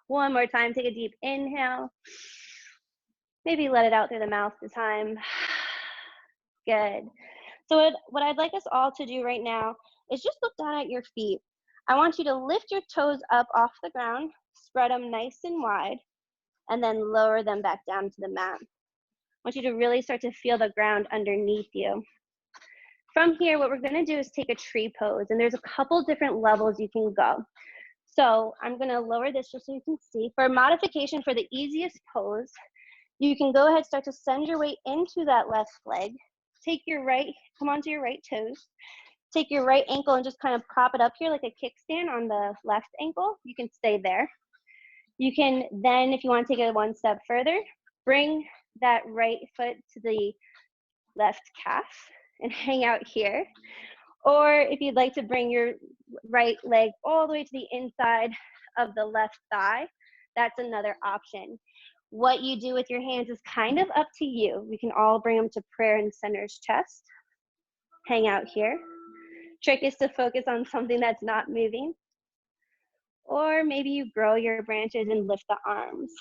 1 more time, take a deep inhale. Maybe let it out through the mouth this time. Good. So what I'd like us all to do right now is just look down at your feet. I want you to lift your toes up off the ground, spread them nice and wide. and then lower them back down to the mat. I want you to really start to feel the ground underneath you. From here, what we're gonna do is take a tree pose, and there's a couple different levels you can go. So I'm gonna lower this just so you can see. For a modification for the easiest pose, you can go ahead, start to send your weight into that left leg. Take your right, come onto your right toes. Take your right ankle and just kind of prop it up here like a kickstand on the left ankle. You can stay there. You can then, if you want to take it one step further, bring that right foot to the left calf and hang out here. Or if you'd like to bring your right leg all the way to the inside of the left thigh, that's another option. What you do with your hands is kind of up to you. We can all bring them to prayer in center's chest. Hang out here. Trick is to focus on something that's not moving. Or maybe you grow your branches and lift the arms.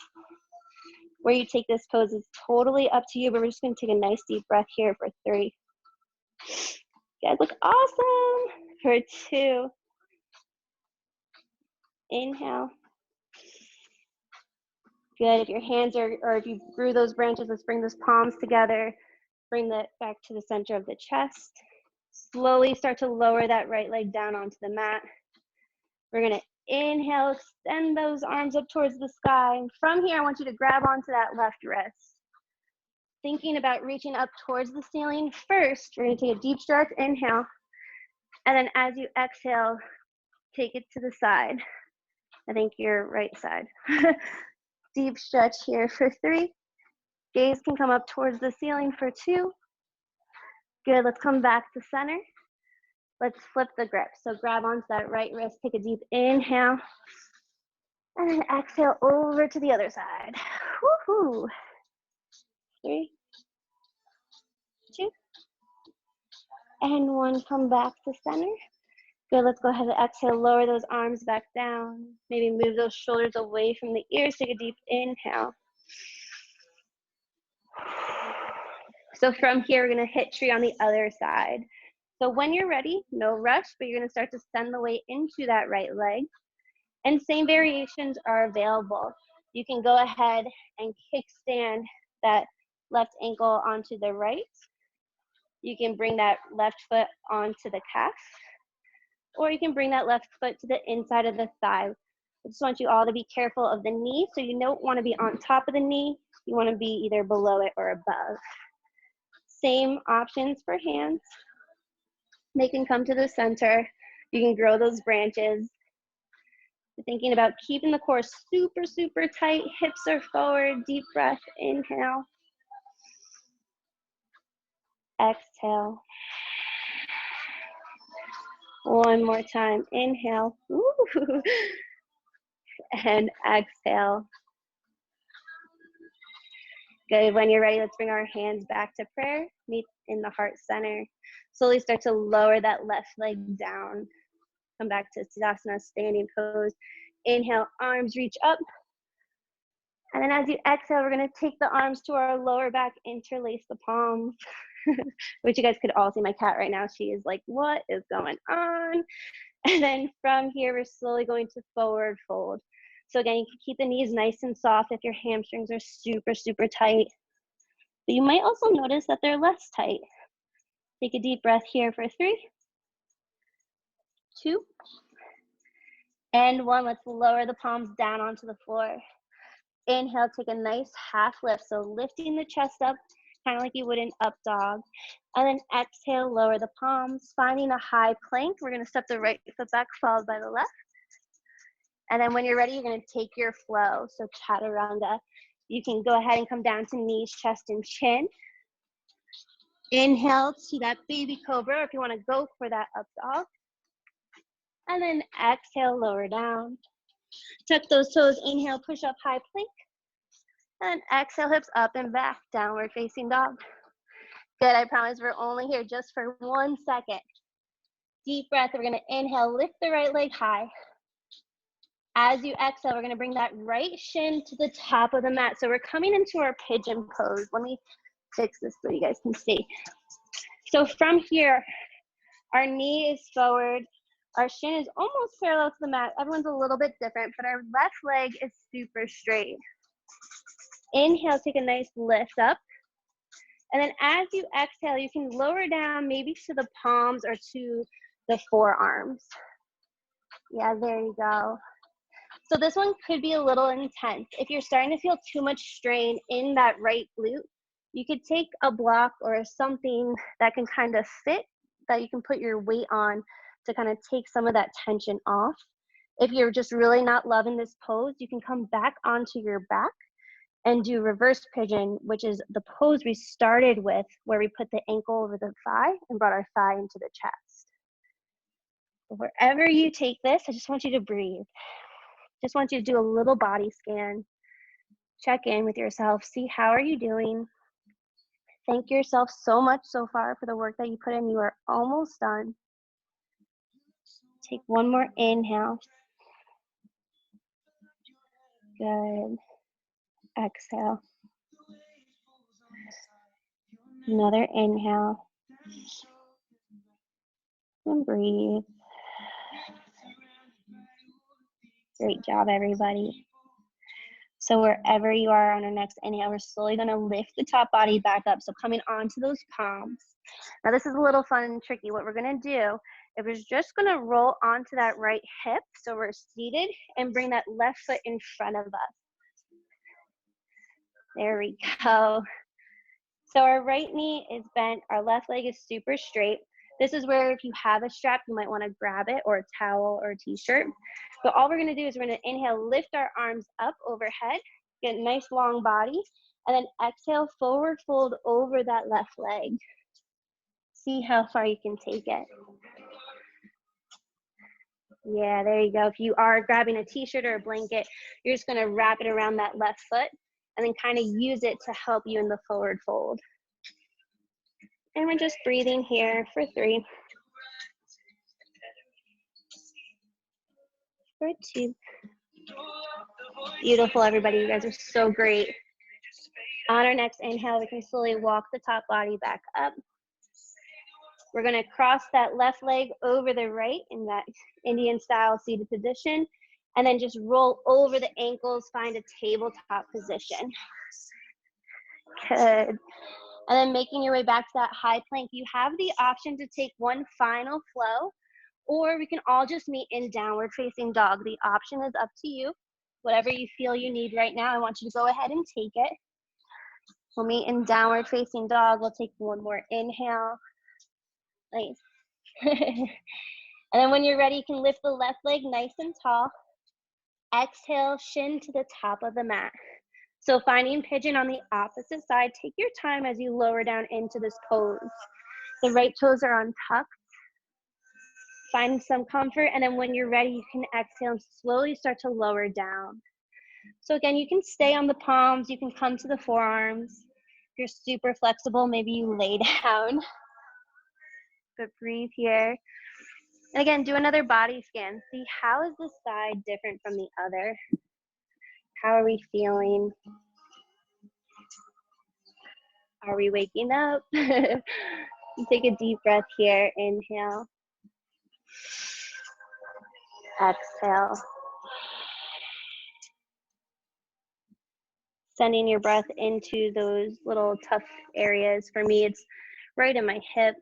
Where you take this pose is totally up to you, but we're just gonna take a nice deep breath here for 3. You guys look awesome. For 2. Inhale. Good. If your hands are, or if you grew those branches, let's bring those palms together. Bring that back to the center of the chest. Slowly start to lower that right leg down onto the mat. We're gonna inhale, extend those arms up towards the sky. And from here, I want you to grab onto that left wrist. Thinking about reaching up towards the ceiling first, we're gonna take a deep stretch, inhale. And then as you exhale, take it to the side. I think your right side. Deep stretch here for 3. Gaze can come up towards the ceiling for 2. Good, let's come back to center. Let's flip the grip. So grab onto that right wrist, take a deep inhale, and then exhale over to the other side. Woohoo. 3, 2, and 1, come back to center. Good, let's go ahead and exhale, lower those arms back down. Maybe move those shoulders away from the ears, take a deep inhale. So from here, we're gonna hit tree on the other side. So when you're ready, no rush, but you're gonna start to send the weight into that right leg. And same variations are available. You can go ahead and kickstand that left ankle onto the right. You can bring that left foot onto the calf, or you can bring that left foot to the inside of the thigh. I just want you all to be careful of the knee. So you don't want to be on top of the knee. You want to be either below it or above. Same options for hands. They can come to the center. You can grow those branches. You're thinking about keeping the core super, super tight. Hips are forward. Deep breath. Inhale. Exhale. One more time. Inhale. Ooh. And exhale. Good. When you're ready, let's bring our hands back to prayer. Meet in the heart center. Slowly start to lower that left leg down. Come back to Tadasana, standing pose. Inhale, arms reach up. And then as you exhale, we're gonna take the arms to our lower back, interlace the palms. Which you guys could all see my cat right now. She is like, what is going on? And then from here, we're slowly going to forward fold. So again, you can keep the knees nice and soft if your hamstrings are super, super tight. But you might also notice that they're less tight. Take a deep breath here for 3, 2, and 1. Let's lower the palms down onto the floor. Inhale, take a nice half lift. So lifting the chest up, kind of like you would in up dog. And then exhale, lower the palms, finding a high plank. We're gonna step the right foot back, followed by the left. And then when you're ready, you're gonna take your flow. So chaturanga. You can go ahead and come down to knees, chest, and chin. Inhale to that baby cobra, if you wanna go for that up dog. And then exhale, lower down. Tuck those toes, inhale, push up, high plank. And exhale, hips up and back, downward facing dog. Good, I promise we're only here just for 1 second. Deep breath, we're gonna inhale, lift the right leg high. As you exhale, we're gonna bring that right shin to the top of the mat. So we're coming into our pigeon pose. Let me fix this so you guys can see. So from here, our knee is forward. Our shin is almost parallel to the mat. Everyone's a little bit different, but our left leg is super straight. Inhale, take a nice lift up. And then as you exhale, you can lower down maybe to the palms or to the forearms. Yeah, there you go. So this one could be a little intense. If you're starting to feel too much strain in that right glute, you could take a block or something that can kind of fit, that you can put your weight on to kind of take some of that tension off. If you're just really not loving this pose, you can come back onto your back and do reverse pigeon, which is the pose we started with, where we put the ankle over the thigh and brought our thigh into the chest. Wherever you take this, I just want you to breathe. Just want you to do a little body scan. Check in with yourself. See, how are you doing? Thank yourself so much so far for the work that you put in. You are almost done. Take one more inhale. Good. Exhale. Another inhale. And breathe. Great job, everybody. So wherever you are on our next inhale, we're slowly going to lift the top body back up. So coming onto those palms. Now this is a little fun and tricky. What we're going to do, if we're just going to roll onto that right hip, so we're seated, and bring that left foot in front of us. There we go. So our right knee is bent, our left leg is super straight. This is where if you have a strap, you might want to grab it, or a towel or a t-shirt. But all we're going to do is we're going to inhale, lift our arms up overhead, get a nice long body, and then exhale, forward fold over that left leg. See how far you can take it. Yeah, there you go. If you are grabbing a t-shirt or a blanket, you're just going to wrap it around that left foot and then kind of use it to help you in the forward fold. And we're just breathing here for 3, for 2. Beautiful, everybody. You guys are so great. On our next inhale, we can slowly walk the top body back up. We're going to cross that left leg over the right in that Indian style seated position, and then just roll over the ankles, find a tabletop position. Good. And then making your way back to that high plank, you have the option to take one final flow, or we can all just meet in downward facing dog. The option is up to you. Whatever you feel you need right now, I want you to go ahead and take it. We'll meet in downward facing dog. We'll take one more inhale. Nice. And then when you're ready, you can lift the left leg nice and tall. Exhale, shin to the top of the mat. So finding pigeon on the opposite side, take your time as you lower down into this pose. The right toes are untucked. Find some comfort, and then when you're ready, you can exhale and slowly start to lower down. So again, you can stay on the palms, you can come to the forearms. If you're super flexible, maybe you lay down. But breathe here. And again, do another body scan. See, how is this side different from the other? How are we feeling? Are we waking up? Take a deep breath here. Inhale. Exhale. Sending your breath into those little tough areas. For me, it's right in my hip.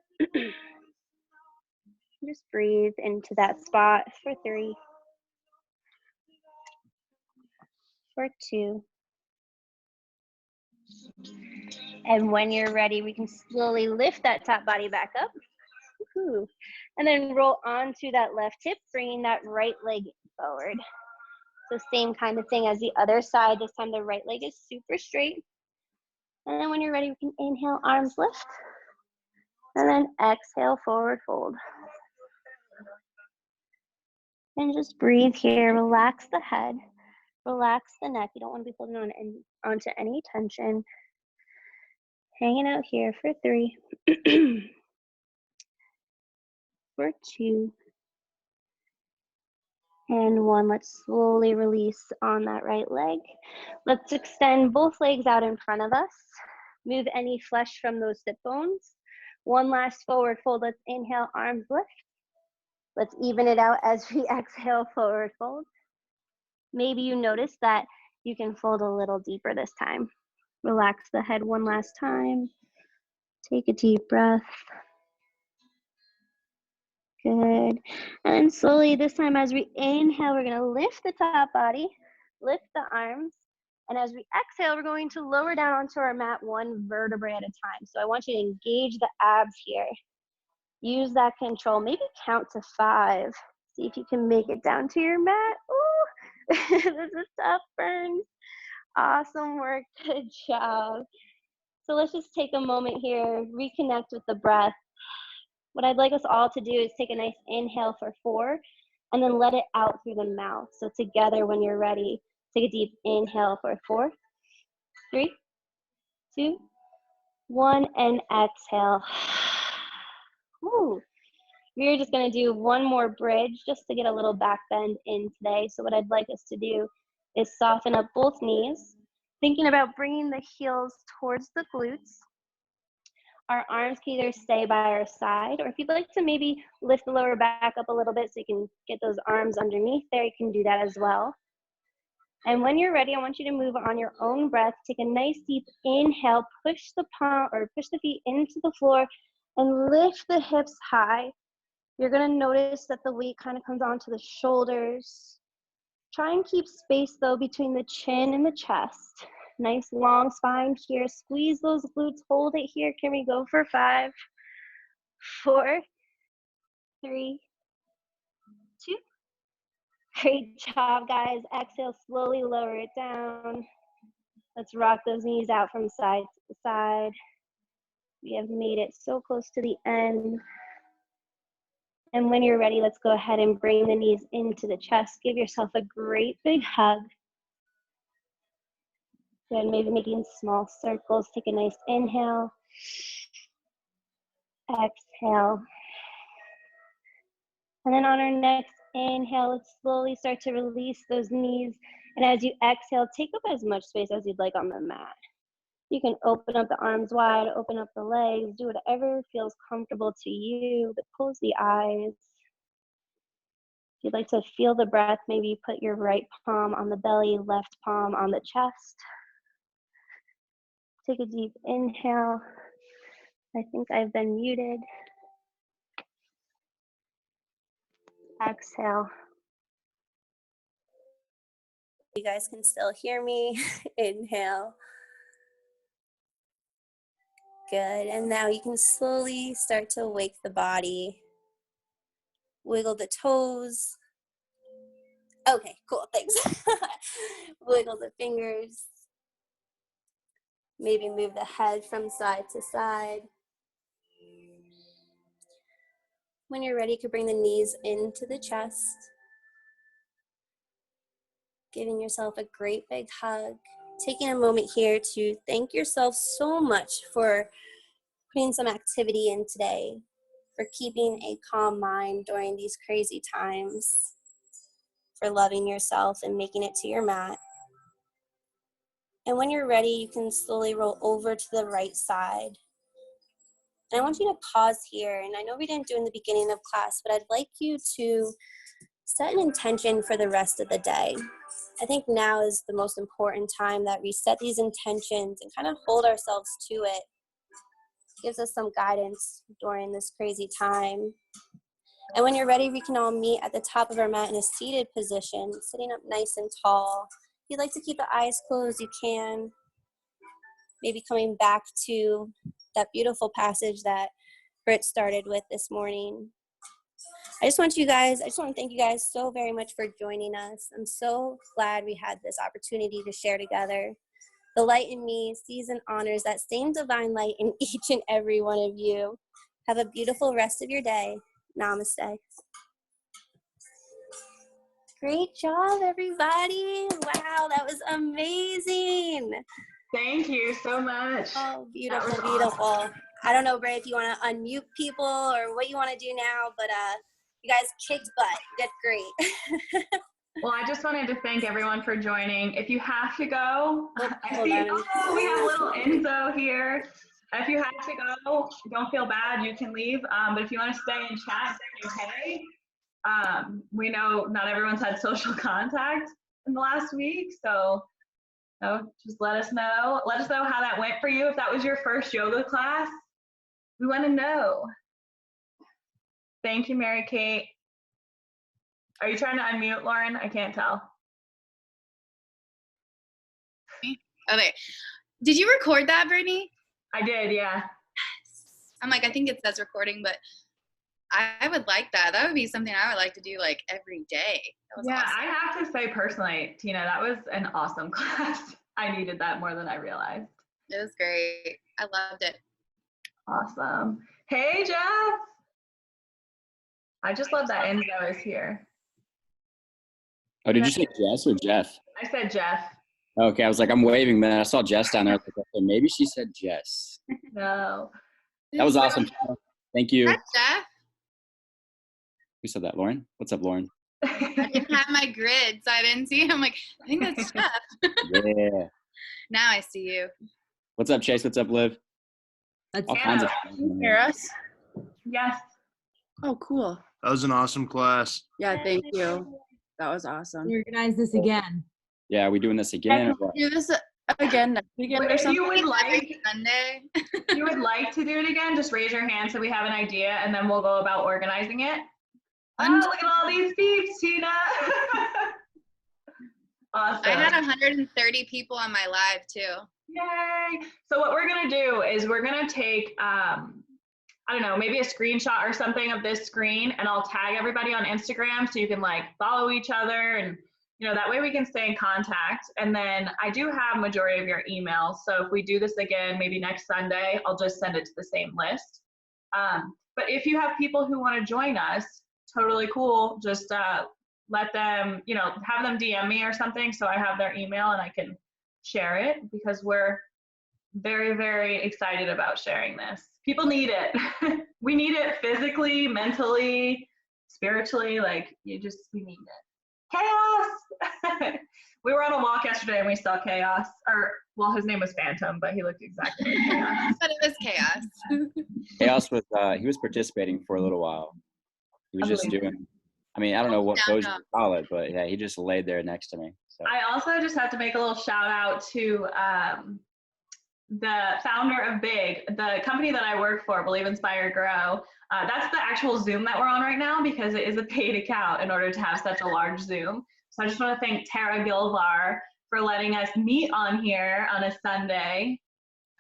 Just breathe into that spot for 3, for 2. And when you're ready, we can slowly lift that top body back up. Woo-hoo. And then roll onto that left hip, bringing that right leg forward. So same kind of thing as the other side. This time the right leg is super straight. And then when you're ready, we can inhale, arms lift. And then exhale, forward fold. And just breathe here. Relax the head. Relax the neck. You don't want to be holding onto any tension. Hanging out here for 3, for 2, and 1. Let's slowly release on that right leg. Let's extend both legs out in front of us. Move any flesh from those sit bones. One last forward fold. Let's inhale, arms lift. Let's even it out as we exhale, forward fold. Maybe you notice that You can fold a little deeper this time. Relax the head one last time. Take a deep breath. Good. And then slowly this time as we inhale, we're gonna lift the top body, lift the arms, and as we exhale, we're going to lower down onto our mat one vertebrae at a time. So I want you to engage the abs here. Use that control, maybe count to 5. See if you can make it down to your mat. Ooh, this is tough, Burns. Awesome work, good job. So let's just take a moment here, reconnect with the breath. What I'd like us all to do is take a nice inhale for 4 and then let it out through the mouth. So together when you're ready, take a deep inhale for 4, 3, 2, 1, and exhale. Woo. We're just gonna do one more bridge just to get a little back bend in today. So what I'd like us to do is soften up both knees, thinking about bringing the heels towards the glutes. Our arms can either stay by our side, or if you'd like to maybe lift the lower back up a little bit so you can get those arms underneath there, you can do that as well. And when you're ready, I want you to move on your own breath. Take a nice deep inhale, push the palm or push the feet into the floor and lift the hips high. You're gonna notice that the weight kind of comes onto the shoulders. Try and keep space though between the chin and the chest. Nice long spine here. Squeeze those glutes, hold it here. Can we go for 5, 4, 3, 2. Great job, guys. Exhale, slowly lower it down. Let's rock those knees out from side to side. We have made it so close to the end. And when you're ready, let's go ahead and bring the knees into the chest. Give yourself a great big hug. Good, maybe making small circles. Take a nice inhale. Exhale. And then on our next inhale, let's slowly start to release those knees. And as you exhale, take up as much space as you'd like on the mat. You can open up the arms wide, open up the legs, do whatever feels comfortable to you, but close the eyes. If you'd like to feel the breath, maybe put your right palm on the belly, left palm on the chest. Take a deep inhale. I think I've been muted. Exhale. You guys can still hear me. Inhale. Good, and now you can slowly start to wake the body. Wiggle the toes. Okay, cool, thanks. Wiggle the fingers. Maybe move the head from side to side. When you're ready, you can bring the knees into the chest. Giving yourself a great big hug. Taking a moment here to thank yourself so much for putting some activity in today, for keeping a calm mind during these crazy times, for loving yourself and making it to your mat. And when you're ready, you can slowly roll over to the right side. And I want you to pause here, and I know we didn't do it in the beginning of class, but I'd like you to set an intention for the rest of the day. I think now is the most important time that we set these intentions and kind of hold ourselves to it. Gives us some guidance during this crazy time. And when you're ready, we can all meet at the top of our mat in a seated position, sitting up nice and tall. If you'd like to keep the eyes closed, you can. Maybe coming back to that beautiful passage that Britt started with this morning. I just want to thank you guys so very much for joining us. I'm so glad we had this opportunity to share together. The light in me sees and honors that same divine light in each and every one of you. Have a beautiful rest of your day. Namaste. Great job, everybody. Wow, that was amazing. Thank you so much. Oh, beautiful, beautiful. Awesome. I don't know, Bray, if you want to unmute people or what you want to do now, but you guys kicked butt. You did great. Well, I just wanted to thank everyone for joining. If you have to go, I see, we have little Enzo here. If you have to go, don't feel bad, you can leave. But if you want to stay and chat, okay. We know not everyone's had social contact in the last week, so Oh, just let us know. Let us know how that went for you. If that was your first yoga class, we want to know. Thank you, Mary Kate. Are you trying to unmute, Lauren? I can't tell. Okay. Did you record that, Brittni? I did, yeah. I'm like, I think it says recording, but I would like that. That would be something I would like to do like every day. That was Yeah, awesome. I have to say personally, Tina, that was an awesome class. I needed that more than I realized. It was great. I loved it. Awesome. Hey, Jeff. I just love that Enzo is here. Oh, did you say Jess or Jeff? I said Jeff. Okay, I was like, I'm waving, man. I saw Jess down there. I was like, okay, maybe she said Jess. No. That was awesome. Thank you. That's Jeff. Who said that, Lauren? What's up, Lauren? I didn't have my grid, so I didn't see him. I'm like, I think that's Jeff. Yeah. Now I see you. What's up, Chase? What's up, Liv? All kinds of Can you hear us? Yes. Oh, cool. That was an awesome class. Yeah, thank you. That was awesome. Organize this again. Yeah, are we doing this again? Or what? Do this again next weekend or If something. you would like, Every Sunday. if you would like to do it again, just raise your hand so we have an idea, and then we'll go about organizing it. Oh, look at all these beeps, Tina. Awesome. I had 130 people on my live too. Yay. So what we're going to do is we're going to take, I don't know, maybe a screenshot or something of this screen, and I'll tag everybody on Instagram so you can like follow each other, and you know, that way we can stay in contact. And then I do have majority of your emails. So if we do this again, maybe next Sunday, I'll just send it to the same list. But if you have people who want to join us, totally cool. Just let them, you know, have them DM me or something so I have their email and I can share it, because we're very, very excited about sharing this. People need it. We need it physically, mentally, spiritually. Like, we need it. Chaos. We were on a walk yesterday and we saw Chaos. Or, well, his name was Phantom, but he looked exactly like Chaos. But it was chaos. Chaos was, he was participating for a little while. He was just doing, I mean, I don't know what pose you call it, but yeah, he just laid there next to me. So. I also just have to make a little shout out to the founder of Big, the company that I work for, Believe, Inspire, Grow. That's the actual Zoom that we're on right now, because it is a paid account in order to have such a large Zoom. So I just want to thank Tara Gilvar for letting us meet on here on a Sunday.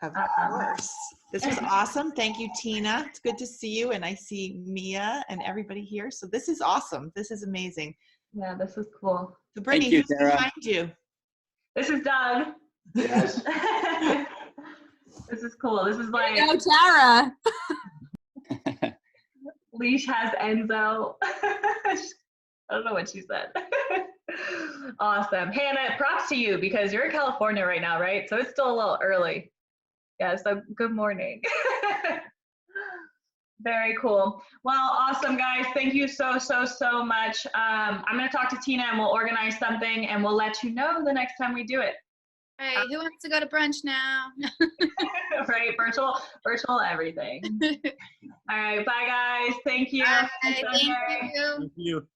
Of course. This was awesome. Thank you, Tina. It's good to see you. And I see Mia and everybody here. So this is awesome. This is amazing. Yeah, this is cool. So Brittni, who's behind you? This is Doug. Yes. This is cool. This is like, Go, Tara. Leash has Enzo. I don't know what she said. Awesome. Hannah, props to you, because you're in California right now, right? So it's still a little early. Yeah, so good morning. Very cool. Well, awesome, guys. Thank you so, so, so much. I'm going to talk to Tina and we'll organize something and we'll let you know the next time we do it. All right, who wants to go to brunch now? Right, virtual everything. All right, bye, guys. Thank you. Bye, thank you. Thank you.